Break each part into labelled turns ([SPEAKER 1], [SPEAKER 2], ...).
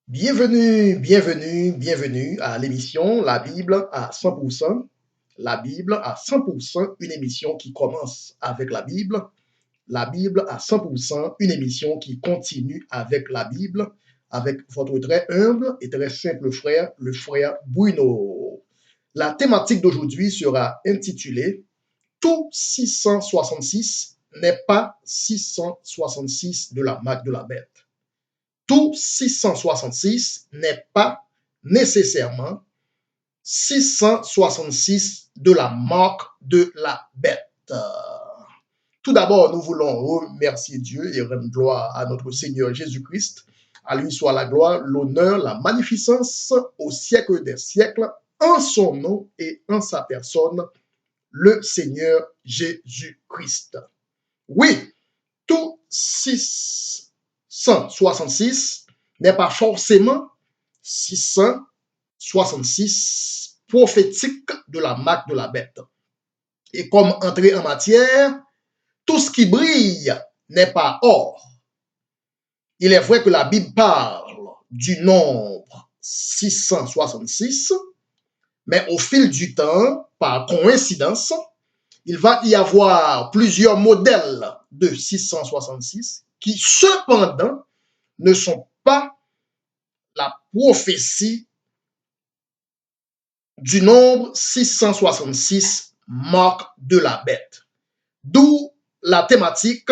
[SPEAKER 1] Bienvenue à l'émission La Bible à 100%. La Bible à 100%, une émission qui commence avec la Bible. La Bible à 100%, une émission qui continue avec la Bible, avec votre très humble et très simple frère, le frère Bruno. La thématique d'aujourd'hui sera intitulée Tout 666 n'est pas 666 de la marque de la bête. Tout 666 n'est pas nécessairement 666 de la marque de la bête. Tout d'abord, nous voulons remercier Dieu et rendre gloire à notre Seigneur Jésus-Christ. À lui soit la gloire, l'honneur, la magnificence au siècle des siècles, en son nom et en sa personne, le Seigneur Jésus-Christ. Oui, tout 666 n'est pas forcément 666 prophétique de la marque de la bête. Et comme entrée en matière, tout ce qui brille n'est pas or. Il est vrai que la Bible parle du nombre 666, mais au fil du temps, par coïncidence, il va y avoir plusieurs modèles de 666 qui, cependant, ne sont pas la prophétie du nombre 666, marque de la bête. D'où la thématique,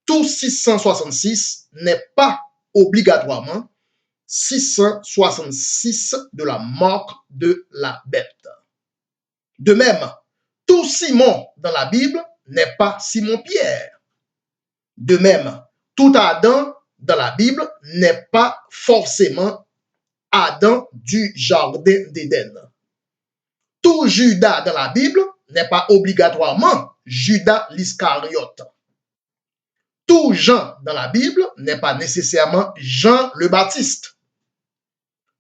[SPEAKER 1] tout 666 n'est pas obligatoirement 666 de la marque de la bête. De même, tout Simon dans la Bible n'est pas Simon-Pierre. De même, tout Adam dans la Bible n'est pas forcément Adam du jardin d'Éden. Tout Judas dans la Bible n'est pas obligatoirement Judas l'Iscariote. Tout Jean dans la Bible n'est pas nécessairement Jean le Baptiste.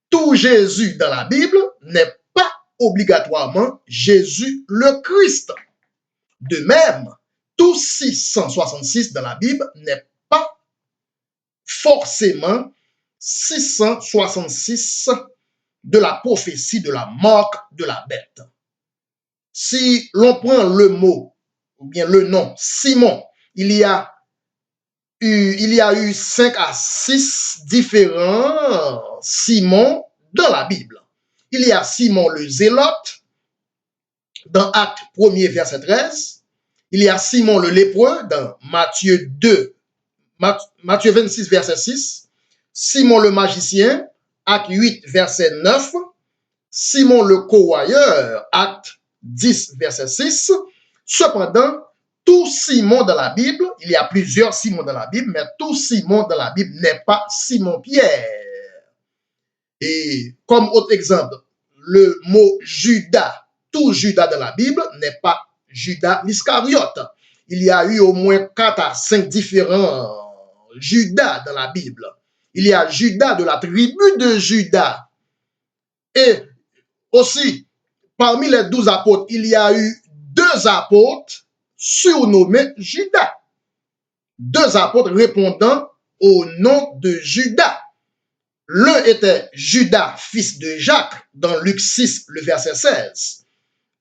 [SPEAKER 1] Tout Jésus dans la Bible n'est pas obligatoirement Jésus le Christ. De même, tout 666 dans la Bible n'est pas forcément 666 de la prophétie de la marque de la bête. Si l'on prend le mot, ou bien le nom Simon, il y a eu 5 à 6 différents Simon dans la Bible. Il y a Simon le Zélote, dans Acte 1er, verset 13. Il y a Simon le lépreux, dans Matthieu 26, verset 6. Simon le magicien, Acte 8, verset 9. Simon le corroyeur, Acte 10, verset 6. Cependant, tout Simon dans la Bible, il y a plusieurs Simon dans la Bible, mais tout Simon dans la Bible n'est pas Simon-Pierre. Et comme autre exemple, le mot Judas, tout Judas dans la Bible n'est pas Judas l'Iscariote. Il y a eu au moins 4 à 5 différents Judas dans la Bible. Il y a Judas de la tribu de Judas. Et aussi, parmi les 12 apôtres, il y a eu 2 apôtres surnommés Judas. 2 apôtres répondant au nom de Judas. L'un était Judas, fils de Jacques, dans Luc 6, le verset 16.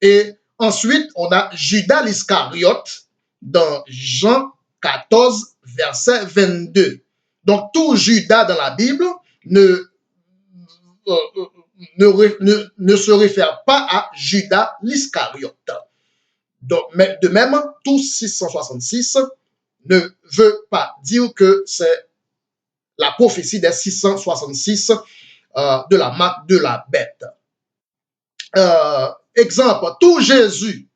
[SPEAKER 1] Et ensuite, on a Judas l'Iscariote, dans Jean 14, verset 22. Donc, tout Judas dans la Bible ne se réfère pas à Judas l'Iscariote. Donc, mais de même, tout 666 ne veut pas dire que c'est la prophétie des 666 de la marque de la bête. Exemple, tout Jésus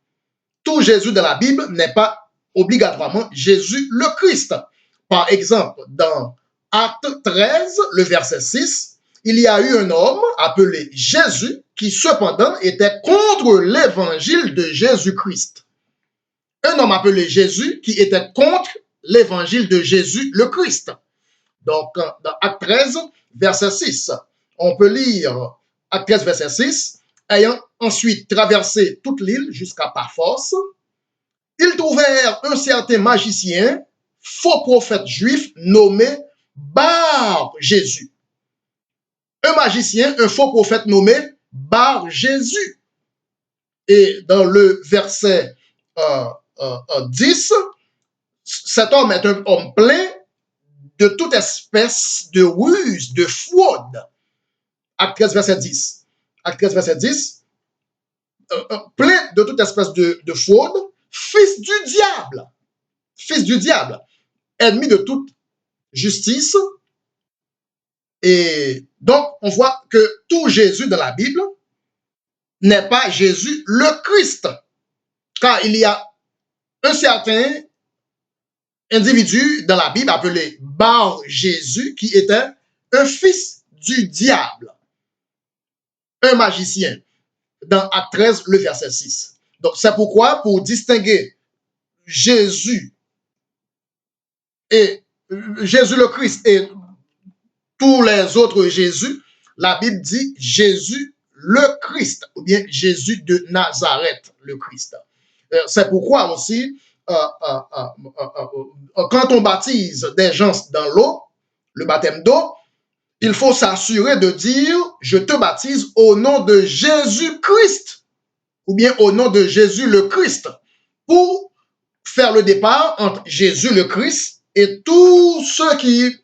[SPEAKER 1] de la Bible n'est pas obligatoirement Jésus le Christ. Par exemple, dans Acte 13, le verset 6, il y a eu un homme appelé Jésus qui cependant était contre l'évangile de Jésus-Christ. Un homme appelé Jésus qui était contre l'évangile de Jésus le Christ. Donc, dans Acte 13, verset 6, on peut lire Acte 13, verset 6, ayant ensuite traversé toute l'île jusqu'à Paphos, ils trouvèrent un certain magicien, faux prophète juif, nommé Bar Jésus, un magicien, un faux prophète nommé Bar Jésus. Et dans le verset 10, cet homme est un homme plein de toute espèce de ruse, de fraude. Acte 13, verset 10. Acte 13, verset 10. Plein de toute espèce de fraude, fils du diable, ennemi de toute justice. Et donc, on voit que tout Jésus dans la Bible n'est pas Jésus le Christ, car il y a un certain individu dans la Bible appelé Bar Jésus qui était un fils du diable, un magicien, dans Acte 13, le verset 6. Donc, c'est pourquoi, pour distinguer Jésus le Christ et tous les autres Jésus, la Bible dit Jésus le Christ, ou bien Jésus de Nazareth, le Christ. C'est pourquoi aussi, quand on baptise des gens dans l'eau, le baptême d'eau, il faut s'assurer de dire « Je te baptise au nom de Jésus-Christ » ou bien au nom de Jésus le Christ, pour faire le départ entre Jésus le Christ et tous ceux qui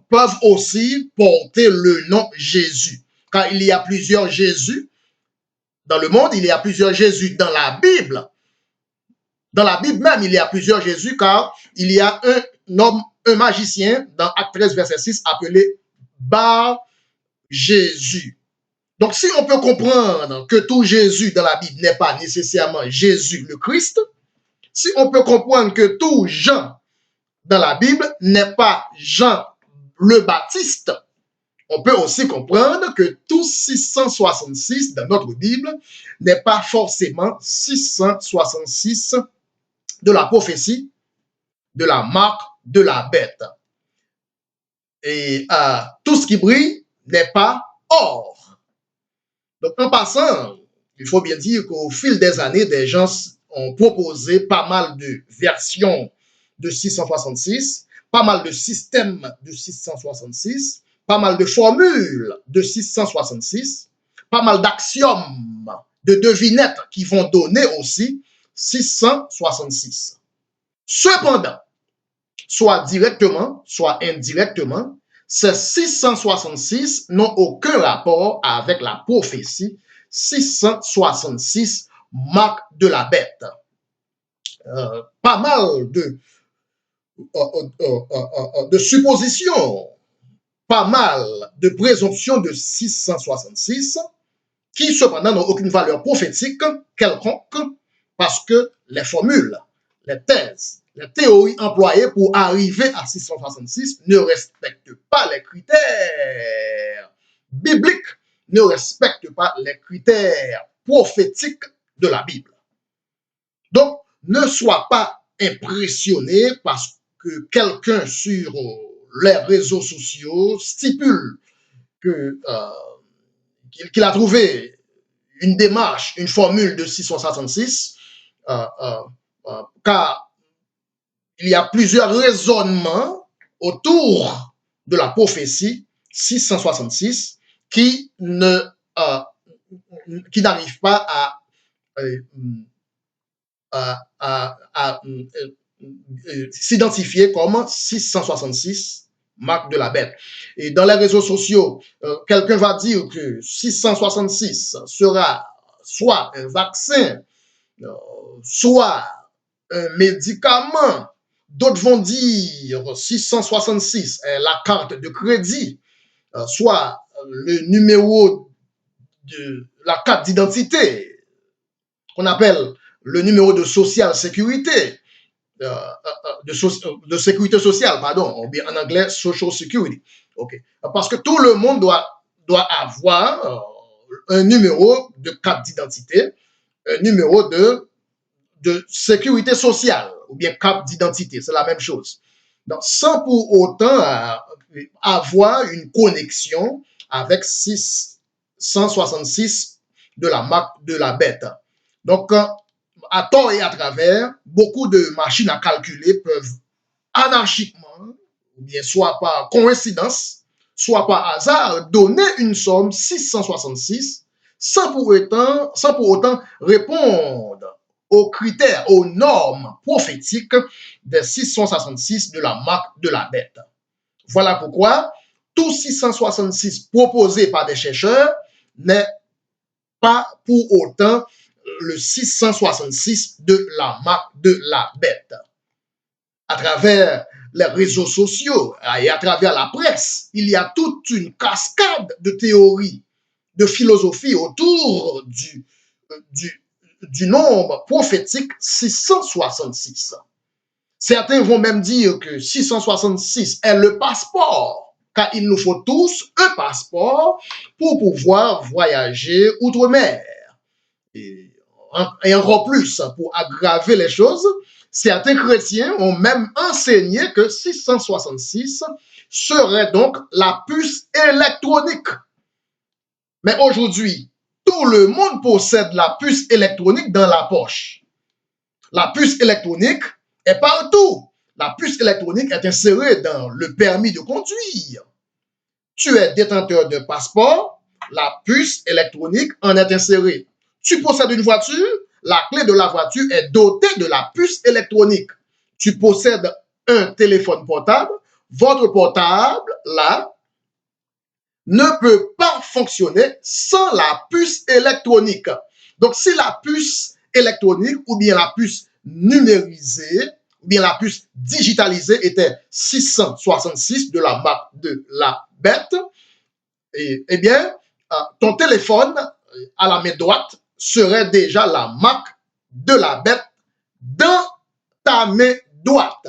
[SPEAKER 1] peuvent aussi porter le nom Jésus. Car il y a plusieurs Jésus dans le monde, il y a plusieurs Jésus dans la Bible. Dans la Bible même, il y a plusieurs Jésus, car il y a un homme, un magicien, dans Acte 13, verset 6, appelé Bar Jésus. Donc, si on peut comprendre que tout Jésus dans la Bible n'est pas nécessairement Jésus le Christ, si on peut comprendre que tout Jean dans la Bible n'est pas Jean le Baptiste, on peut aussi comprendre que tout 666 dans notre Bible n'est pas forcément 666 de la prophétie, de la marque, de la bête. Et tout ce qui brille n'est pas or. Donc, en passant, il faut bien dire qu'au fil des années, des gens ont proposé pas mal de versions de 666, pas mal de systèmes de 666, pas mal de formules de 666, pas mal d'axiomes, de devinettes qui vont donner aussi 666. Cependant, soit directement, soit indirectement, ces 666 n'ont aucun rapport avec la prophétie 666, marque de la bête. Pas mal de suppositions, pas mal de présomptions de 666 qui cependant n'ont aucune valeur prophétique quelconque parce que les formules, les thèses, les théories employées pour arriver à 666 ne respectent pas les critères bibliques, ne respectent pas les critères prophétiques de la Bible. Donc, ne sois pas impressionné parce que quelqu'un sur les réseaux sociaux stipule qu'il a trouvé une démarche, une formule de 666, car il y a plusieurs raisonnements autour de la prophétie 666 qui n'arrivent pas à s'identifier comme 666 marque de la bête. Et dans les réseaux sociaux, quelqu'un va dire que 666 sera soit un vaccin, soit un médicament. D'autres vont dire 666 est la carte de crédit, soit le numéro de la carte d'identité, qu'on appelle le numéro de social sécurité, de sécurité sociale, pardon, ou bien en anglais social security. Okay. Parce que tout le monde doit avoir un numéro de carte d'identité, un numéro de sécurité sociale, ou bien carte d'identité, c'est la même chose. Donc, sans pour autant avoir une connexion avec 666 de la marque de la bête. Donc, à tort et à travers, beaucoup de machines à calculer peuvent anarchiquement, ou bien soit par coïncidence, soit par hasard donné une somme 666 sans pour autant répondre aux critères, aux normes prophétiques des 666 de la marque de la bête. Voilà pourquoi tout 666 proposé par des chercheurs n'est pas pour autant le 666 de la marque de la bête. À travers les réseaux sociaux et à travers la presse, il y a toute une cascade de théories, de philosophie autour du nombre prophétique 666. Certains vont même dire que 666 est le passeport, car il nous faut tous un passeport pour pouvoir voyager outre-mer. Et encore plus, pour aggraver les choses, certains chrétiens ont même enseigné que 666 serait donc la puce électronique. Mais aujourd'hui, tout le monde possède la puce électronique dans la poche. La puce électronique est partout. La puce électronique est insérée dans le permis de conduire. Tu es détenteur d'un passeport, la puce électronique en est insérée. Tu possèdes une voiture, la clé de la voiture est dotée de la puce électronique. Tu possèdes un téléphone portable, votre portable, là, ne peut pas fonctionner sans la puce électronique. Donc, si la puce électronique ou bien la puce numérisée, ou bien la puce digitalisée était 666 de la marque de la bête, eh bien, ton téléphone à la main droite serait déjà la marque de la bête dans ta main droite.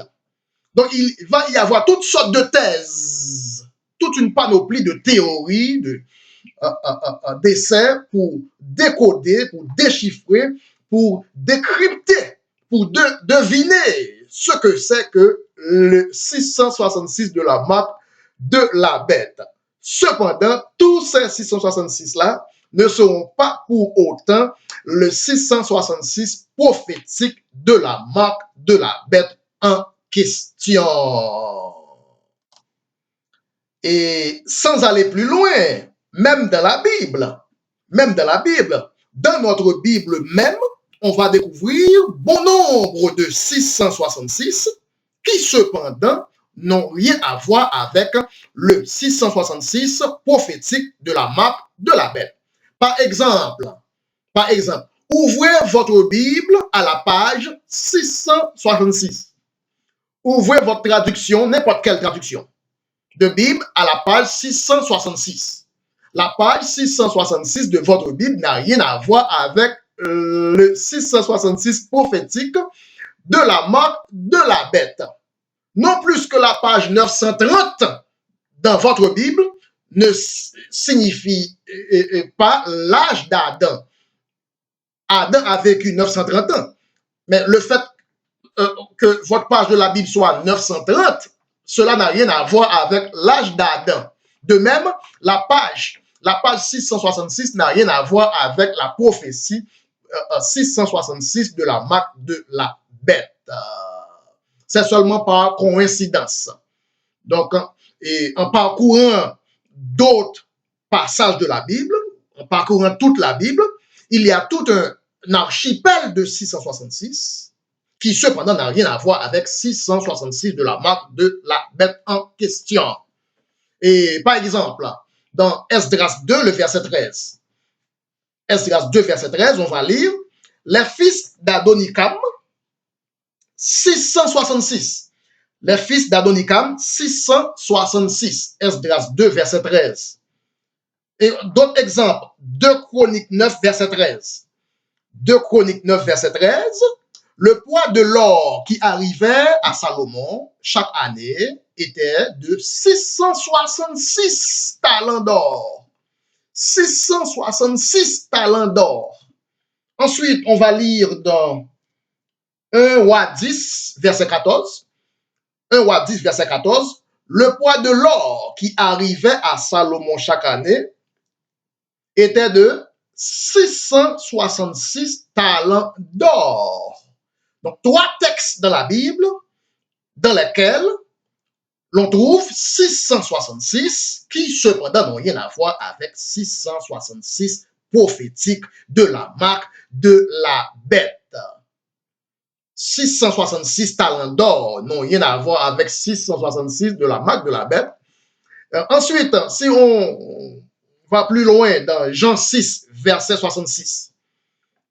[SPEAKER 1] Donc, il va y avoir toutes sortes de thèses, toute une panoplie de théories, d'essais pour décoder, pour déchiffrer, pour décrypter, pour deviner ce que c'est que le 666 de la marque de la bête. Cependant, tous ces 666-là ne seront pas pour autant le 666 prophétique de la marque de la bête en question. Et sans aller plus loin, même dans la Bible, dans notre Bible même, on va découvrir bon nombre de 666 qui cependant n'ont rien à voir avec le 666 prophétique de la marque de la bête. Par exemple, ouvrez votre Bible à la page 666. Ouvrez votre traduction, n'importe quelle traduction de Bible à la page 666. La page 666 de votre Bible n'a rien à voir avec le 666 prophétique de la marque de la bête. Non plus que la page 930 dans votre Bible ne signifie pas l'âge d'Adam. Adam a vécu 930 ans. Mais le fait que votre page de la Bible soit 930, cela n'a rien à voir avec l'âge d'Adam. De même, la page 666 n'a rien à voir avec la prophétie 666 de la marque de la bête. C'est seulement par coïncidence. Donc, en parcourant d'autres passages de la Bible, en parcourant toute la Bible, il y a tout un archipel de 666 qui cependant n'a rien à voir avec 666 de la marque de la bête en question. Et par exemple, dans Esdras 2, le verset 13, Esdras 2, verset 13, on va lire les fils d'Adonikam, 666. Les fils d'Adonikam, 666. Esdras 2, verset 13. Et d'autres exemples, 2 Chroniques 9, verset 13. 2 Chroniques 9, verset 13. Le poids de l'or qui arrivait à Salomon chaque année était de 666 talents d'or. 666 talents d'or. Ensuite, on va lire dans 1 Roi 10, verset 14. 1 Roi 10, verset 14. Le poids de l'or qui arrivait à Salomon chaque année était de 666 talents d'or. Donc, 3 textes dans la Bible dans lesquels l'on trouve 666 qui cependant n'ont rien à voir avec 666 prophétiques de la marque de la bête. 666 talents d'or n'ont rien à voir avec 666 de la marque de la bête. Ensuite, si on va plus loin dans Jean 6, verset 66.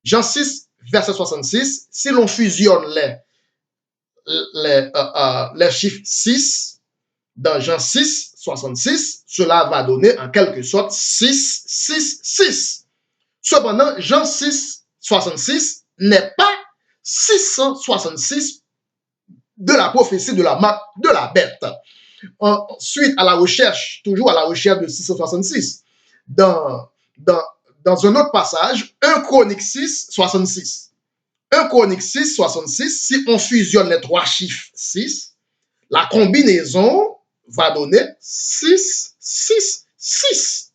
[SPEAKER 1] Jean 6, verset 66, si l'on fusionne les chiffres 6 dans Jean 6, 66, cela va donner en quelque sorte 6, 6, 6. Cependant, Jean 6, 66 n'est pas 666 de la prophétie de la marque de la bête. Suite à la recherche, toujours à la recherche de 666, dans un autre passage, 1 Chronique 6, 66. 1 Chronique 6, 66, si on fusionne les trois chiffres 6, la combinaison va donner 6, 6, 6.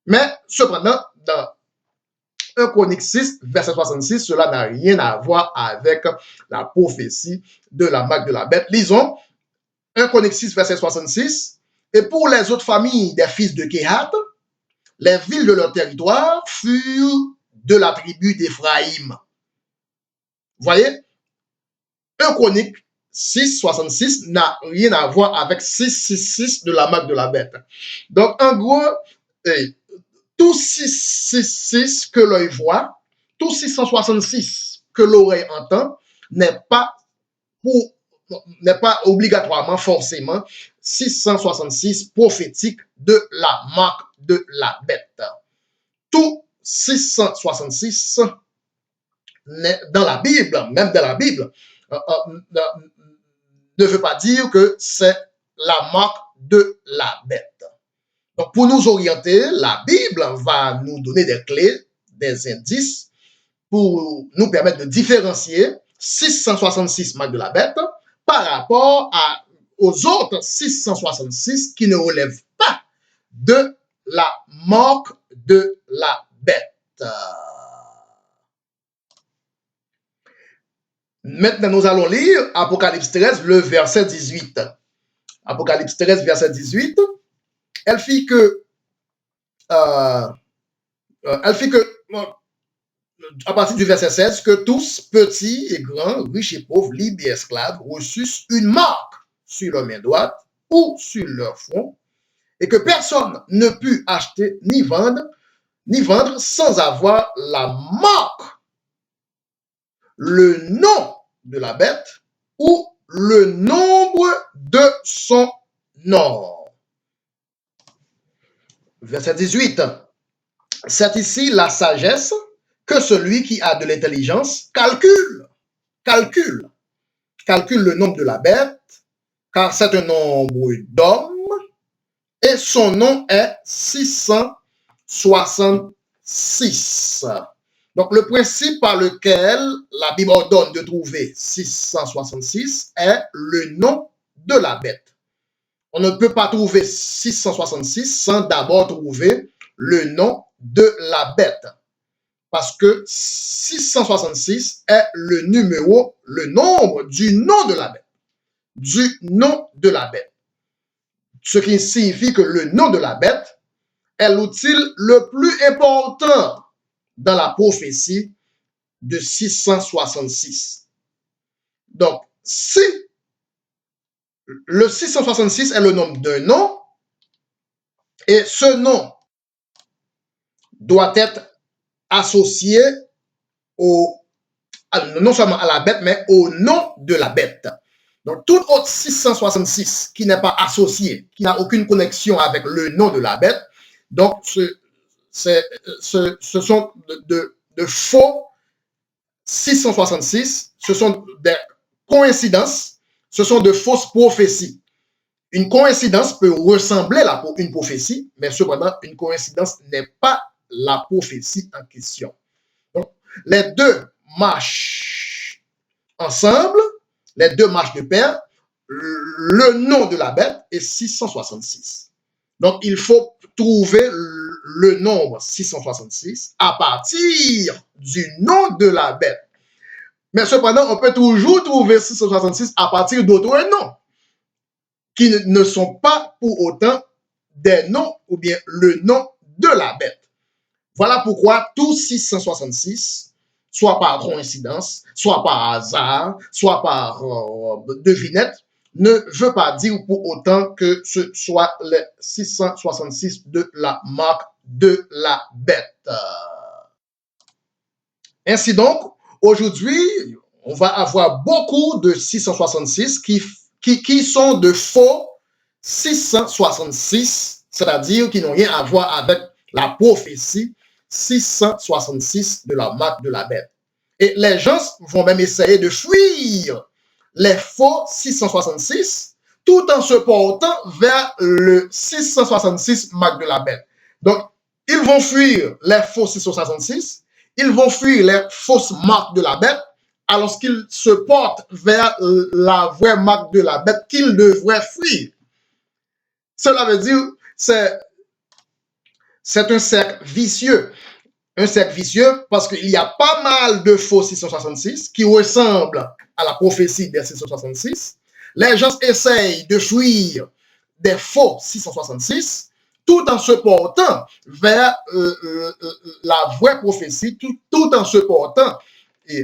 [SPEAKER 1] Mais cependant, dans 1 Chronique 6, verset 66, cela n'a rien à voir avec la prophétie de la marque de la bête. Lisons 1 Chronique 6, verset 66. Et pour les autres familles des fils de Kehat, les villes de leur territoire furent de la tribu d'Éphraïm. Vous voyez, 1 Chronique 6, 66 n'a rien à voir avec 666 de la marque de la bête. Donc, en gros, tout 666 que l'œil voit, tout 666 que l'oreille entend, n'est pas obligatoirement forcément 666 prophétiques de la marque de la bête. Tout 666 dans la Bible, même dans la Bible, ne veut pas dire que c'est la marque de la bête. Donc, pour nous orienter, la Bible va nous donner des clés, des indices pour nous permettre de différencier 666 marques de la bête par rapport aux autres 666 qui ne relèvent pas de la marque de la bête. Maintenant, nous allons lire Apocalypse 13, le verset 18. Apocalypse 13, verset 18. Elle fit que, à partir du verset 16, que tous, petits et grands, riches et pauvres, libres et esclaves, reçussent une marque sur leur main droite ou sur leur front, et que personne ne put acheter ni vendre sans avoir la marque, le nom de la bête ou le nombre de son nom. Verset 18. C'est ici la sagesse que celui qui a de l'intelligence calcule le nombre de la bête, car c'est un nombre d'hommes et son nom est 666. Donc, le principe par lequel la Bible ordonne de trouver 666 est le nom de la bête. On ne peut pas trouver 666 sans d'abord trouver le nom de la bête. Parce que 666 est le nombre du nom de la bête. Du nom de la bête. Ce qui signifie que le nom de la bête est l'outil le plus important dans la prophétie de 666. Donc, si le 666 est le nombre d'un nom, et ce nom doit être associé non seulement à la bête, mais au nom de la bête. Donc, tout autre 666 qui n'est pas associé, qui n'a aucune connexion avec le nom de la bête, donc ce sont de faux 666, ce sont des coïncidences, ce sont de fausses prophéties. Une coïncidence peut ressembler à une prophétie, mais cependant, une coïncidence n'est pas la prophétie en question. Donc, les deux marchent ensemble, les deux marchent de pair, le nom de la bête est 666. Donc, il faut trouver le nombre 666 à partir du nom de la bête. Mais cependant, on peut toujours trouver 666 à partir d'autres noms. qui ne sont pas pour autant des noms ou bien le nom de la bête. Voilà pourquoi tous 666, soit par coïncidence, soit par hasard, soit par devinette, ne veut pas dire pour autant que ce soit les 666 de la marque de la bête. Ainsi donc, aujourd'hui, on va avoir beaucoup de 666 qui sont de faux 666, c'est-à-dire qui n'ont rien à voir avec la prophétie 666 de la marque de la bête. Et les gens vont même essayer de fuir les faux 666 tout en se portant vers le 666 marque de la bête. Donc, ils vont fuir les faux 666, ils vont fuir les fausses marques de la bête, alors qu'ils se portent vers la vraie marque de la bête qu'ils devraient fuir. Cela veut dire c'est un cercle vicieux. Un cercle vicieux parce qu'il y a pas mal de faux 666 qui ressemblent à la prophétie des 666. Les gens essayent de fuir des faux 666 tout en se portant vers la vraie prophétie, tout en se portant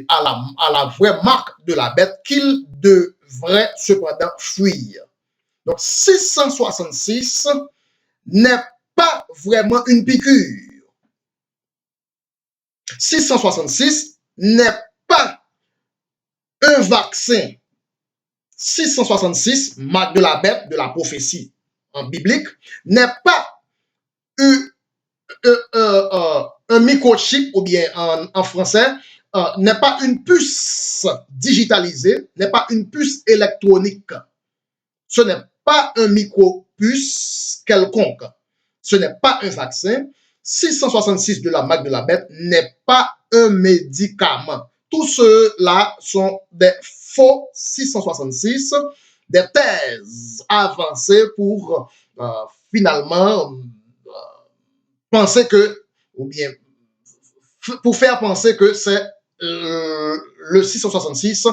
[SPEAKER 1] à la vraie marque de la bête qu'ils devraient cependant fuir. Donc 666 n'est pas vraiment une piqûre. 666 n'est pas un vaccin. 666, marque de la bête, de la prophétie en biblique, n'est pas un microchip, ou bien en français, n'est pas une puce digitalisée, n'est pas une puce électronique. Ce n'est pas un micropuce quelconque. Ce n'est pas un vaccin. 666 de la marque de la bête n'est pas un médicament. Tout cela sont des faux 666, des thèses avancées pour finalement penser que, ou bien pour faire penser que c'est le 666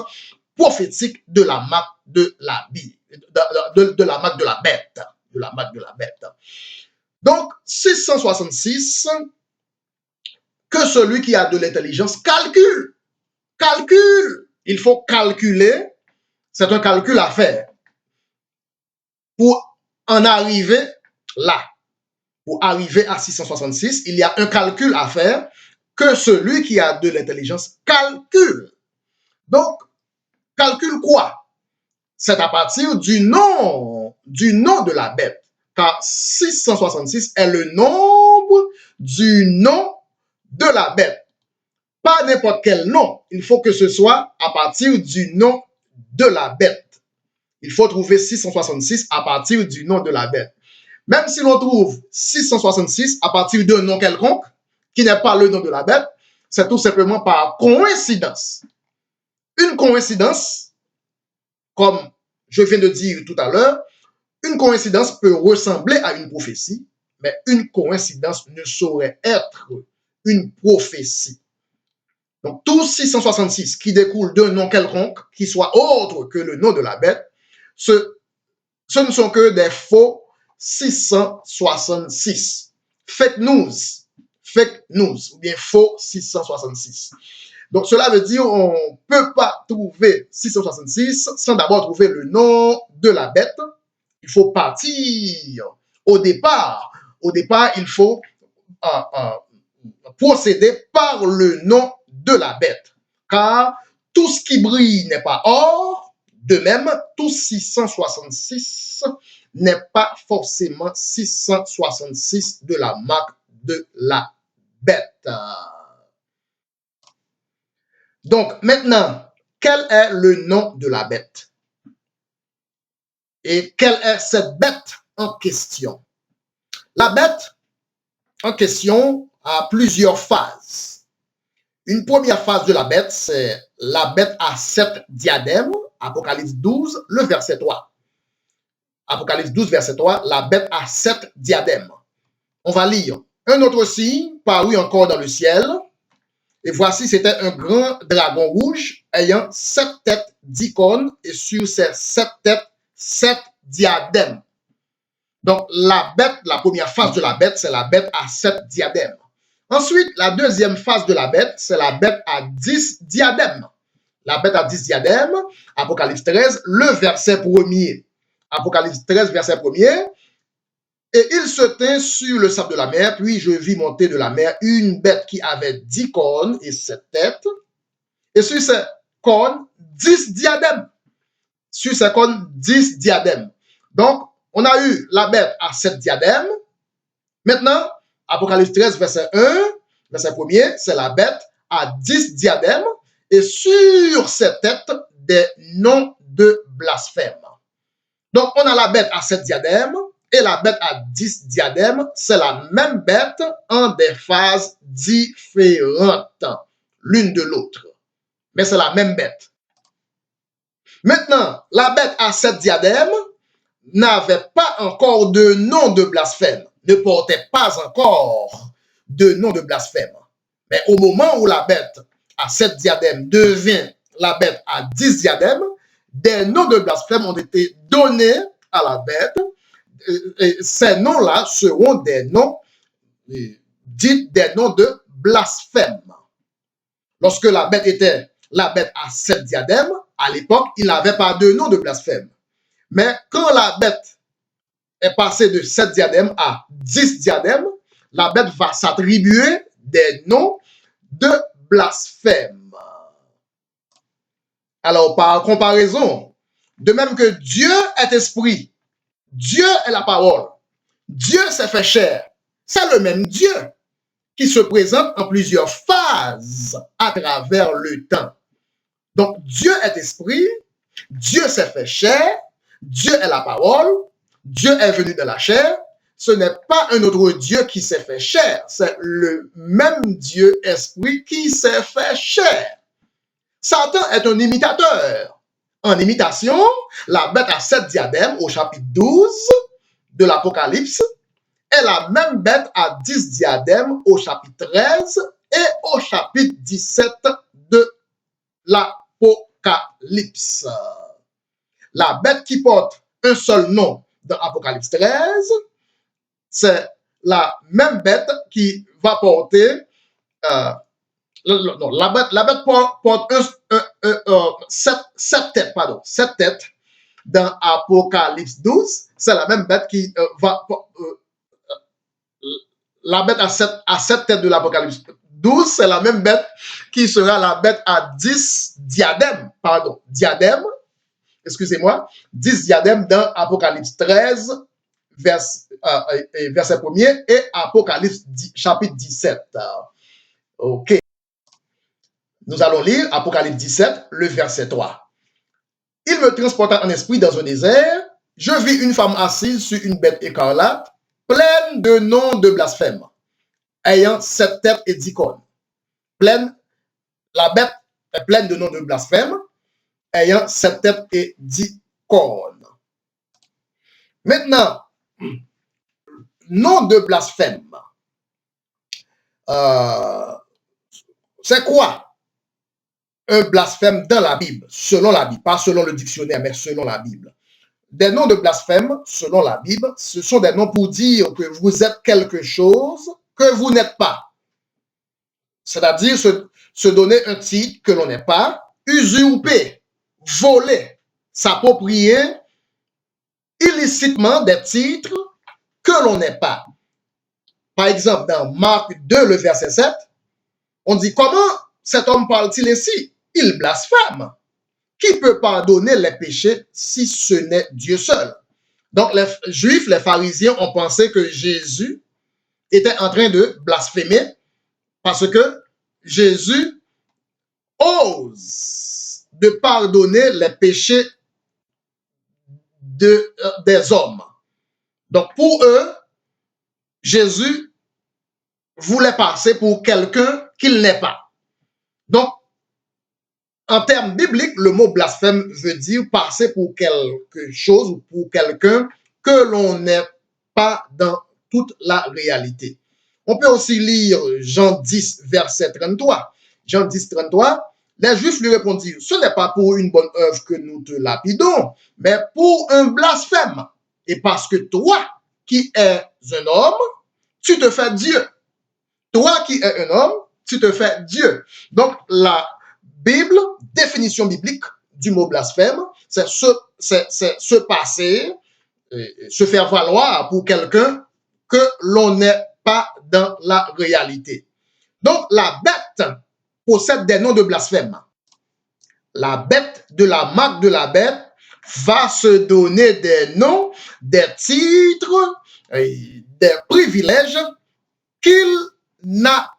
[SPEAKER 1] prophétique de la marque de la Bible, de la marque de la bête, de la marque de la bête. Donc, 666, que celui qui a de l'intelligence calcule. Calcule. Il faut calculer. C'est un calcul à faire. Pour en arriver là, pour arriver à 666, il y a un calcul à faire que celui qui a de l'intelligence calcule. Donc, calcule quoi? C'est à partir du nom de la bête. Car 666 est le nombre du nom de la bête. Pas n'importe quel nom. Il faut que ce soit à partir du nom de la bête. Il faut trouver 666 à partir du nom de la bête. Même si l'on trouve 666 à partir d'un nom quelconque, qui n'est pas le nom de la bête, c'est tout simplement par coïncidence. Une coïncidence, comme je viens de dire tout à l'heure, une coïncidence peut ressembler à une prophétie, mais une coïncidence ne saurait être une prophétie. Donc, tous 666 qui découlent d'un nom quelconque, qui soit autre que le nom de la bête, ce ne sont que des faux 666. Fake news, ou bien faux 666. Donc, cela veut dire qu'on ne peut pas trouver 666 sans d'abord trouver le nom de la bête. Il faut partir au départ. Au départ, il faut procéder par le nom de la bête. Car tout ce qui brille n'est pas or. De même, tout 666 n'est pas forcément 666 de la marque de la bête. Donc, maintenant, quel est le nom de la bête? Et quelle est cette bête en question? La bête en question a plusieurs phases. Une première phase de la bête, c'est la bête à 7 diadèmes, Apocalypse 12, le verset 3. Apocalypse 12, verset 3, la bête à 7 diadèmes. On va lire. Un autre signe parut encore dans le ciel, et voici, c'était un grand dragon rouge ayant 7 têtes d'icônes, et sur ces 7 têtes, 7 diadèmes. Donc, la bête, la première phase de la bête, c'est la bête à 7 diadèmes. Ensuite, la deuxième phase de la bête, c'est la bête à 10 diadèmes. La bête à 10 diadèmes, Apocalypse 13, le verset 1er. Apocalypse 13, verset 1er. Et il se tint sur le sable de la mer, puis je vis monter de la mer une bête qui avait 10 cornes et 7 têtes, et sur ces cornes, 10 diadèmes. Sur ces cornes, 10 diadèmes. Donc, on a eu la bête à 7 diadèmes. Maintenant, Apocalypse 13, verset 1, verset 1er, c'est la bête à 10 diadèmes, et sur ses têtes, des noms de blasphème. Donc, on a la bête à 7 diadèmes, et la bête à 10 diadèmes, c'est la même bête en des phases différentes, l'une de l'autre. Mais c'est la même bête. Maintenant, la bête à 7 diadèmes n'avait pas encore de nom de blasphème, ne portait pas encore de nom de blasphème. Mais au moment où la bête à 7 diadèmes devient la bête à 10 diadèmes, des noms de blasphème ont été donnés à la bête. Et ces noms-là seront des noms dits des noms de blasphème. Lorsque la bête était la bête à 7 diadèmes, à l'époque, il n'avait pas de nom de blasphème. Mais quand la bête est passée de 7 diadèmes à 10 diadèmes, la bête va s'attribuer des noms de blasphème. Alors, par comparaison, de même que Dieu est esprit, Dieu est la parole, Dieu s'est fait chair, c'est le même Dieu qui se présente en plusieurs phases à travers le temps. Donc, Dieu est esprit, Dieu s'est fait chair, Dieu est la parole, Dieu est venu de la chair. Ce n'est pas un autre Dieu qui s'est fait chair, c'est le même Dieu esprit qui s'est fait chair. Satan est un imitateur. En imitation, la bête à 7 diadèmes au chapitre 12 de l'Apocalypse est la même bête à 10 diadèmes au chapitre 13 et au chapitre 17 de l'Apocalypse. La bête qui porte un seul nom dans Apocalypse 13, c'est la même bête qui va porter non, la bête porte 7 têtes, dans Apocalypse 12. C'est la même bête qui la bête à 7 têtes de l'Apocalypse 12, c'est la même bête qui sera la bête à 10 diadèmes, excusez-moi, 10 diadèmes dans Apocalypse 13, verset 1er et Apocalypse chapitre 17. OK. Nous allons lire Apocalypse 17, le verset 3. Il me transporta en esprit dans un désert. Je vis une femme assise sur une bête écarlate, pleine de noms de blasphème, ayant 7 têtes et 10 cornes. La bête est pleine de noms de blasphème, ayant 7 têtes et 10 cornes. Maintenant, nom de blasphème. C'est quoi un blasphème dans la Bible, selon la Bible, pas selon le dictionnaire, mais selon la Bible? Des noms de blasphème, selon la Bible, ce sont des noms pour dire que vous êtes quelque chose que vous n'êtes pas. C'est-à-dire se donner un titre que l'on n'est pas, usurper, voler, s'approprier illicitement des titres que l'on n'est pas. Par exemple, dans Marc 2, le verset 7, on dit comment cet homme parle-t-il ainsi? Il blasphème. Qui peut pardonner les péchés si ce n'est Dieu seul? Donc, les Juifs, les pharisiens ont pensé que Jésus était en train de blasphémer parce que Jésus ose de pardonner les péchés des hommes. Donc, pour eux, Jésus voulait passer pour quelqu'un qu'il n'est pas. Donc, en termes bibliques, le mot blasphème veut dire passer pour quelque chose ou pour quelqu'un que l'on n'est pas dans toute la réalité. On peut aussi lire Jean 10, verset 33. Jean 10, 33, Les Juifs lui répondirent, ce n'est pas pour une bonne œuvre que nous te lapidons, mais pour un blasphème. Et parce que toi, qui es un homme, tu te fais Dieu. Toi qui es un homme, tu te fais Dieu. Donc, la Bible, définition biblique du mot blasphème, c'est se passer, se faire valoir pour quelqu'un que l'on n'est pas dans la réalité. Donc, la bête possède des noms de blasphème. La bête de la marque de la bête va se donner des noms, des titres, des privilèges qu'il n'a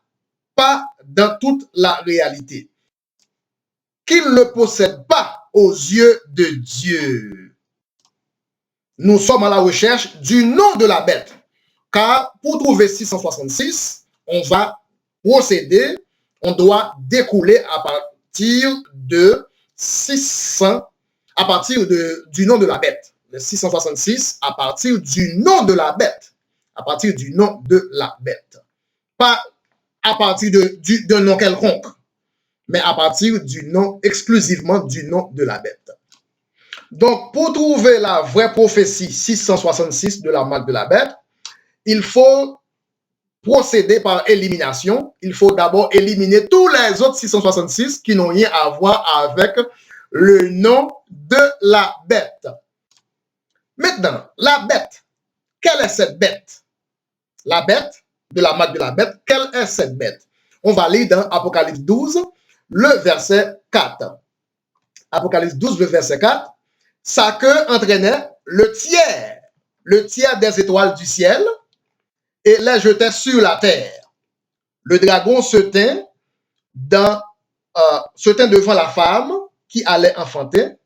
[SPEAKER 1] pas dans toute la réalité, qu'il ne possède pas aux yeux de Dieu. Nous sommes à la recherche du nom de la bête, car pour trouver 666, on va procéder, on doit découler à partir de 600, à partir du nom de la bête. Le 666 à partir du nom de la bête. À partir du nom de la bête. Pas à partir d'un nom quelconque, mais à partir du nom, exclusivement du nom de la bête. Donc, pour trouver la vraie prophétie 666 de la marque de la bête, il faut procéder par élimination. Il faut d'abord éliminer tous les autres 666 qui n'ont rien à voir avec le nom de la bête. Maintenant, la bête. Quelle est cette bête? La bête de la marque de la bête. Quelle est cette bête? On va lire dans Apocalypse 12, le verset 4. Apocalypse 12, le verset 4. Sa queue entraînait le tiers des étoiles du ciel et les jetait sur la terre. Le dragon se tint devant la femme qui allait enfanter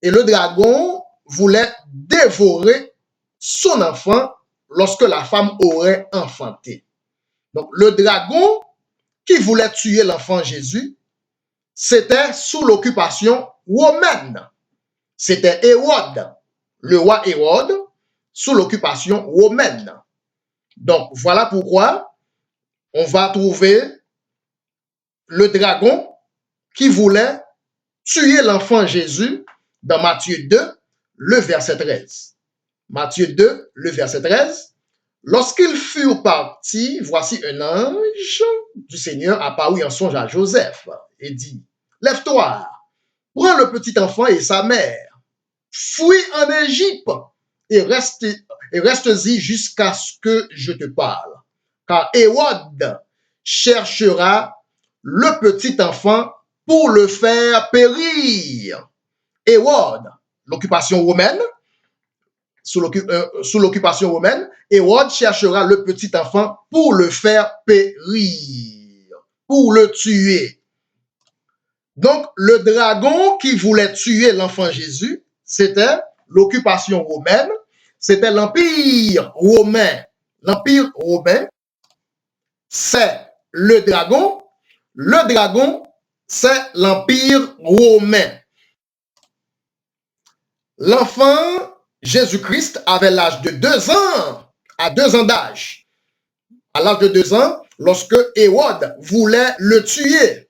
[SPEAKER 1] et le dragon voulait dévorer son enfant lorsque la femme aurait enfanté. Donc, le dragon qui voulait tuer l'enfant Jésus, c'était sous l'occupation romaine. C'était Hérode, le roi Hérode, sous l'occupation romaine. Donc, voilà pourquoi on va trouver le dragon qui voulait tuer l'enfant Jésus dans Matthieu 2, le verset 13. Matthieu 2, le verset 13. Lorsqu'ils furent partis, voici un ange du Seigneur apparut en songe à Joseph et dit, lève-toi, prends le petit enfant et sa mère, fuis en Égypte et reste-y jusqu'à ce que je te parle. Car Hérode cherchera le petit enfant pour le faire périr. Hérode, l'occupation romaine, sous l'occupation romaine, Hérode cherchera le petit enfant pour le faire périr, pour le tuer. Donc, le dragon qui voulait tuer l'enfant Jésus, c'était l'occupation romaine, c'était l'Empire romain. L'Empire romain, c'est le dragon. Le dragon, c'est l'Empire romain. L'enfant Jésus-Christ avait l'âge de 2 ans, à 2 ans d'âge. À l'âge de 2 ans, lorsque Hérode voulait le tuer.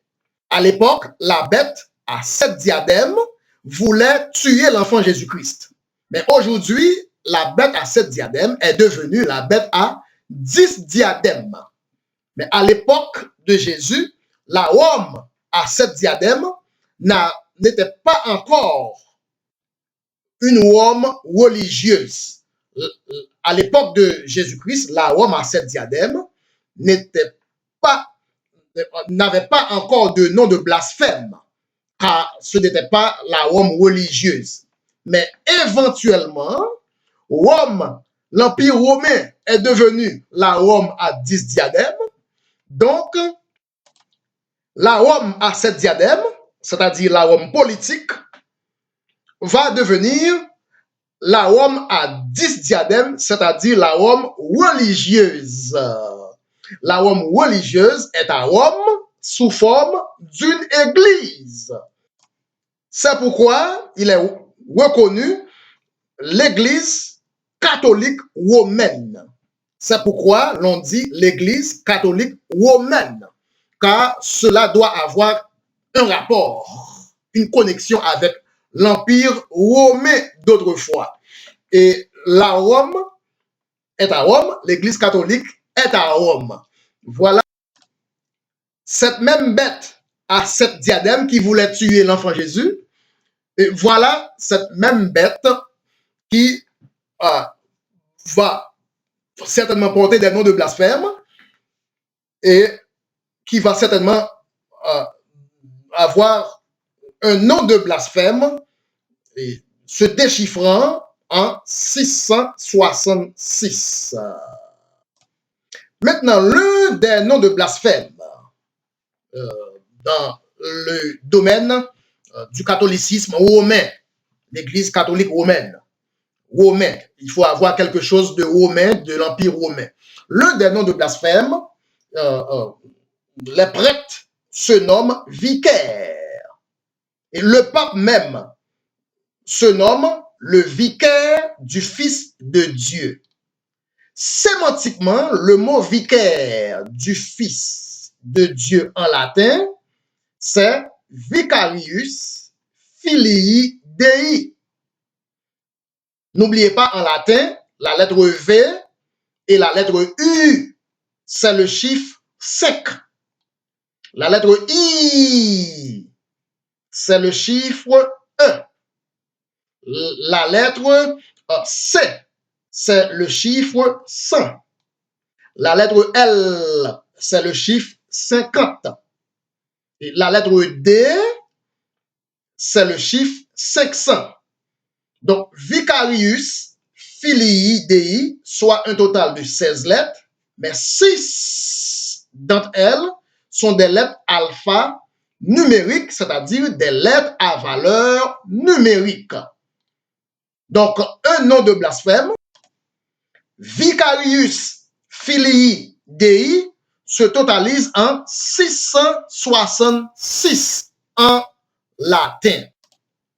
[SPEAKER 1] À l'époque, la bête à 7 diadèmes voulait tuer l'enfant Jésus-Christ. Mais aujourd'hui, la bête à 7 diadèmes est devenue la bête à 10 diadèmes. Mais à l'époque de Jésus, la Rome à 7 diadèmes n'était pas encore une Rome religieuse. À l'époque de Jésus-Christ, la Rome à 7 diadèmes n'avait pas encore de nom de blasphème, car ce n'était pas la Rome religieuse. Mais éventuellement, Rome, l'Empire romain est devenu la Rome à 10 diadèmes. Donc, la Rome à 7 diadèmes, c'est-à-dire la Rome politique, va devenir la Rome à 10 diadèmes, c'est-à-dire la Rome religieuse. La Rome religieuse est à Rome sous forme d'une église. C'est pourquoi il est reconnu l'église catholique romaine. C'est pourquoi l'on dit l'église catholique romaine, car cela doit avoir un rapport, une connexion avec l'Empire romain d'autrefois. Et la Rome est à Rome, l'Église catholique est à Rome. Voilà cette même bête à cette diadème qui voulait tuer l'enfant Jésus. Et voilà cette même bête qui va certainement porter des noms de blasphème et qui va certainement avoir un nom de blasphème et se déchiffrant en 666. Maintenant, l'un des noms de blasphème dans le domaine du catholicisme romain, l'Église catholique romaine, il faut avoir quelque chose de romain, de l'Empire romain. L'un des noms de blasphème, les prêtres se nomment vicaires. Et le pape même se nomme le vicaire du Fils de Dieu. Sémantiquement, le mot vicaire du Fils de Dieu en latin, c'est vicarius filii Dei. N'oubliez pas, en latin, la lettre V et la lettre U, c'est le chiffre 5. La lettre I, c'est le chiffre 1. La lettre C, c'est le chiffre 100. La lettre L, c'est le chiffre 50. Et la lettre D, c'est le chiffre 500. Donc, vicarius filii Dei, soit un total de 16 lettres, mais 6 d'entre elles sont des lettres alpha numériques, c'est-à-dire des lettres à valeur numérique. Donc, un nom de blasphème, vicarius filii Dei, se totalise en 666 en latin,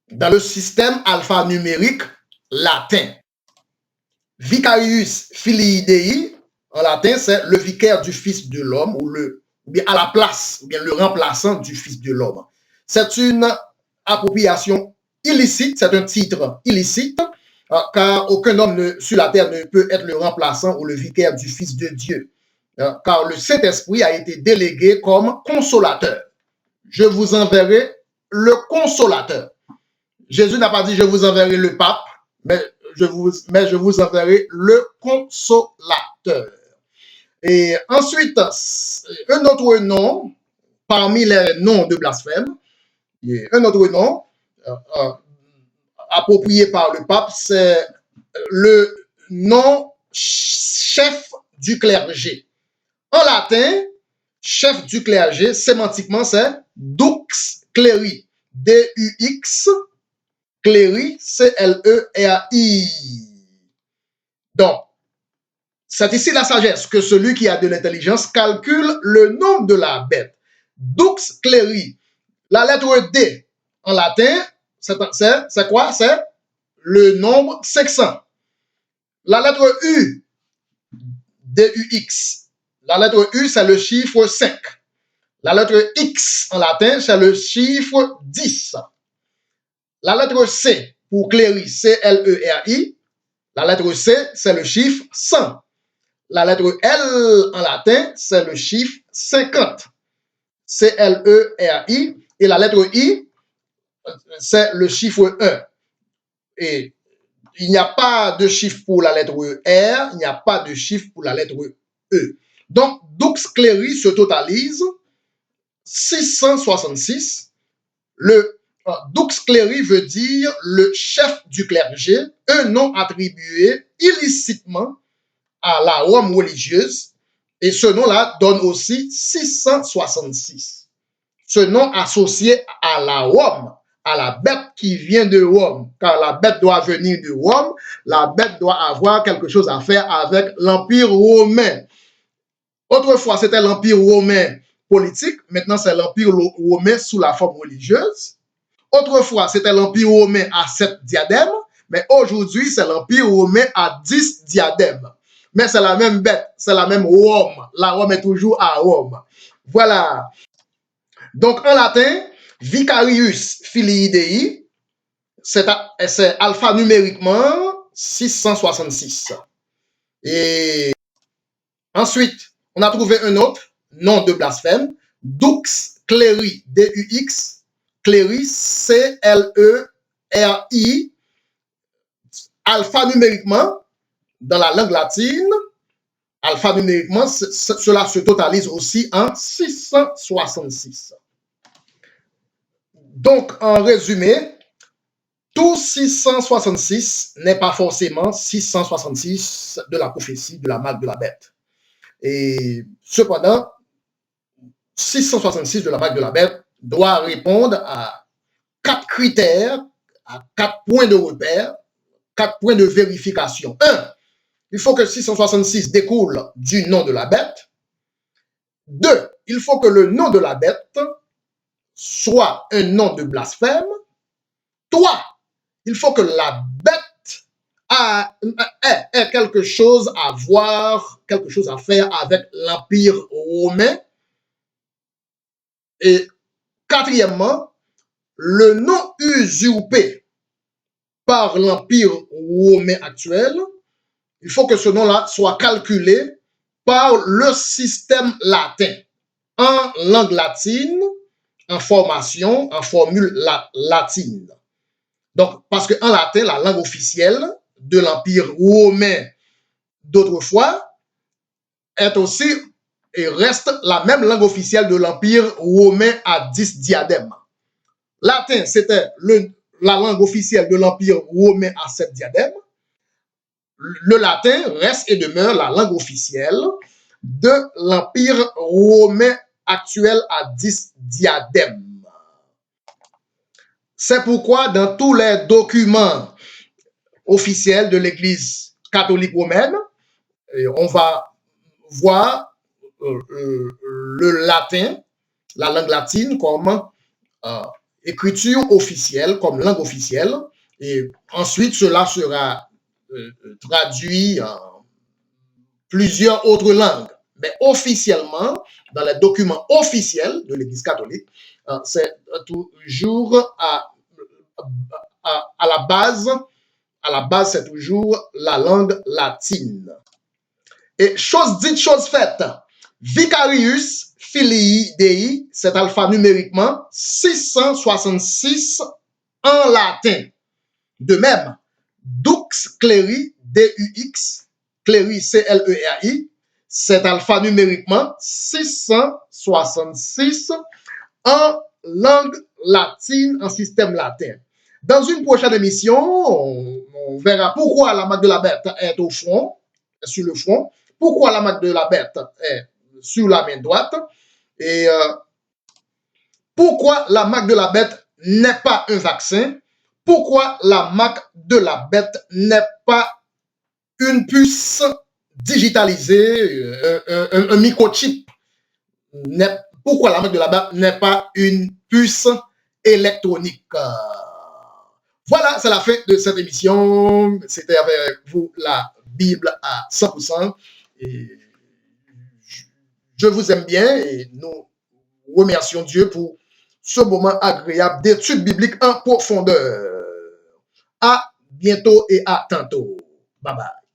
[SPEAKER 1] dans le système alphanumérique latin. Vicarius filii Dei, en latin, c'est le vicaire du Fils de l'homme, ou bien à la place, ou bien le remplaçant du Fils de l'homme. C'est une appropriation illicite, c'est un titre illicite, car aucun homme sur la terre ne peut être le remplaçant ou le vicaire du Fils de Dieu, car le Saint-Esprit a été délégué comme consolateur. Je vous enverrai le consolateur. Jésus n'a pas dit je vous enverrai le pape, mais je vous enverrai le consolateur. Et ensuite, un autre nom, parmi les noms de blasphème, un autre nom approprié par le pape, c'est le nom chef du clergé. En latin, chef du clergé, sémantiquement, c'est dux cleri, D-U-X, cleri, C-L-E-R-I. Donc, c'est ici la sagesse que celui qui a de l'intelligence calcule le nombre de la bête. Dux cleri, la lettre D en latin, c'est quoi? C'est le nombre 500. La lettre U, D-U-X, la lettre U, c'est le chiffre 5. La lettre X en latin, c'est le chiffre 10. La lettre C pour cléri, C-L-E-R-I, la lettre C, c'est le chiffre 100. La lettre L en latin, c'est le chiffre 50. C-L-E-R-I. Et la lettre I, c'est le chiffre 1. Et il n'y a pas de chiffre pour la lettre R, il n'y a pas de chiffre pour la lettre E. Donc, dux cleri se totalise 666. Le dux cleri veut dire le chef du clergé, un nom attribué illicitement à la Rome religieuse. Et ce nom-là donne aussi 666. Ce nom associé à la Rome, à la bête qui vient de Rome, car la bête doit venir de Rome, la bête doit avoir quelque chose à faire avec l'Empire romain. Autrefois, c'était l'Empire romain politique, maintenant c'est l'Empire romain sous la forme religieuse. Autrefois, c'était l'Empire romain à 7 diadèmes, mais aujourd'hui, c'est l'Empire romain à 10 diadèmes. Mais c'est la même bête, c'est la même Rome. La Rome est toujours à Rome. Voilà. Donc, en latin, Vicarius Filii Dei, c'est alphanumériquement 666. Et ensuite, on a trouvé un autre nom de blasphème, Dux Cleri, D-U-X, Cleri, C-L-E-R-I, alphanumériquement, dans la langue latine, alphanumériquement, cela se totalise aussi en 666. Donc, en résumé, tout 666 n'est pas forcément 666 de la prophétie de la marque de la bête. Et cependant, 666 de la marque de la bête doit répondre à 4 critères, à 4 points de repère, 4 points de vérification. 1. Il faut que 666 découle du nom de la bête. 2. Il faut que le nom de la bête soit un nom de blasphème. 3. Il faut que la bête ait quelque chose à voir, quelque chose à faire avec l'Empire romain. Et quatrièmement, le nom usurpé par l'Empire romain actuel, il faut que ce nom-là soit calculé par le système latin, en langue latine, en formation, en formule latine. Donc, parce qu'en latin, la langue officielle de l'Empire romain d'autrefois est aussi et reste la même langue officielle de l'Empire romain à 10 diadèmes. Latin, c'était la langue officielle de l'Empire romain à 7 diadèmes. Le latin reste et demeure la langue officielle de l'Empire romain actuel à 10 diadèmes. C'est pourquoi dans tous les documents officiels de l'Église catholique romaine, on va voir le latin, la langue latine, comme écriture officielle, comme langue officielle. Et ensuite, cela sera traduit en plusieurs autres langues. Mais officiellement, dans les documents officiels de l'Église catholique, c'est toujours à la base, c'est toujours la langue latine. Et chose dite, chose faite, Vicarius Filii Dei, c'est alphanumériquement 666 en latin. De même, Dux Cleri, D-U-X, Cleri, C-L-E-R-I, c'est alphanumériquement 666 en langue latine, en système latin. Dans une prochaine émission, on verra pourquoi la marque de la bête est au front, sur le front, pourquoi la marque de la bête est sur la main droite, et pourquoi la marque de la bête n'est pas un vaccin, pourquoi la marque de la bête n'est pas une puce digitalisée, un microchip, pourquoi la marque de la bête n'est pas une puce électronique. Voilà, c'est la fin de cette émission. C'était avec vous la Bible à 100%. Et je vous aime bien et nous remercions Dieu pour ce moment agréable d'étude biblique en profondeur. À bientôt et à tantôt. Bye bye.